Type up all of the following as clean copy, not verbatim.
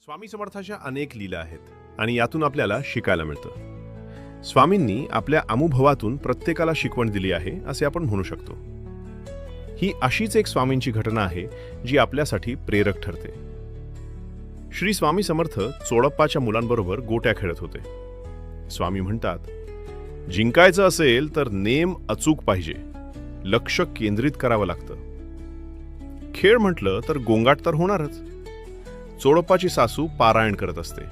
स्वामी समर्थाच्या अनेक लीला आहेत आणि यातून आपल्याला शिकायला मिळतं. स्वामींनी आपल्या अनुभवातून प्रत्येकाला शिकवण दिली आहे असे आपण म्हणू शकतो. ही अशीच एक स्वामींची घटना आहे जी आपल्यासाठी प्रेरक ठरते. श्री स्वामी समर्थ चोळप्पाच्या मुलांबरोबर गोट्या खेळत होते. स्वामी म्हणतात, जिंकायचं असेल तर नेम अचूक पाहिजे, लक्ष केंद्रित करावं लागतं. खेळ म्हटलं तर गोंगाट तर होणारच. चोळप्पाची सासू पारायण करत असते.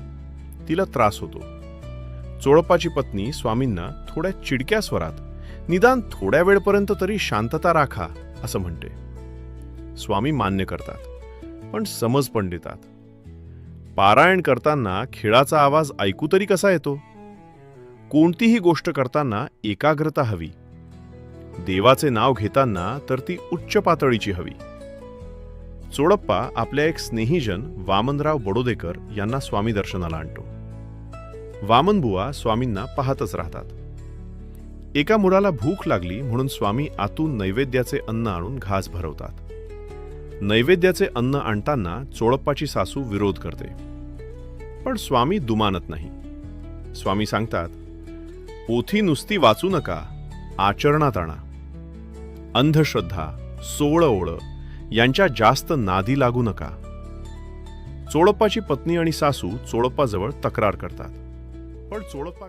तिला त्रास होतो. चोळप्पाची पत्नी स्वामींना थोड्या चिडक्या स्वरात, निदान थोड्या वेळपर्यंत तरी शांतता राखा असं म्हणते. स्वामी मान्य करतात, पण समज पण देतात. पारायण करताना खेळाचा आवाज ऐकू तरी कसा येतो? कोणतीही गोष्ट करताना एकाग्रता हवी. देवाचे नाव घेताना तर ती उच्च पातळीची हवी. चोळप्पा आपल्या एक स्नेहीजन वामनराव बडोदेकर यांना स्वामी दर्शनाला आणतो. वामनबुवा स्वामींना पाहतच राहतात. एका मुलाला भूक लागली म्हणून स्वामी आतून नैवेद्याचे अन्न आणून घास भरवतात. नैवेद्याचे अन्न आणताना चोळप्पाची सासू विरोध करते, पण स्वामी दुमानत नाही. स्वामी सांगतात, पोथी नुसती वाचू नका, आचरणात आणा. अंधश्रद्धा, सोळओळ यांच्या जास्त नादी लागू नका. चोळप्पाची पत्नी आणि सासू चोळप्पाजवळ तक्रार करतात, पण चोळप्पा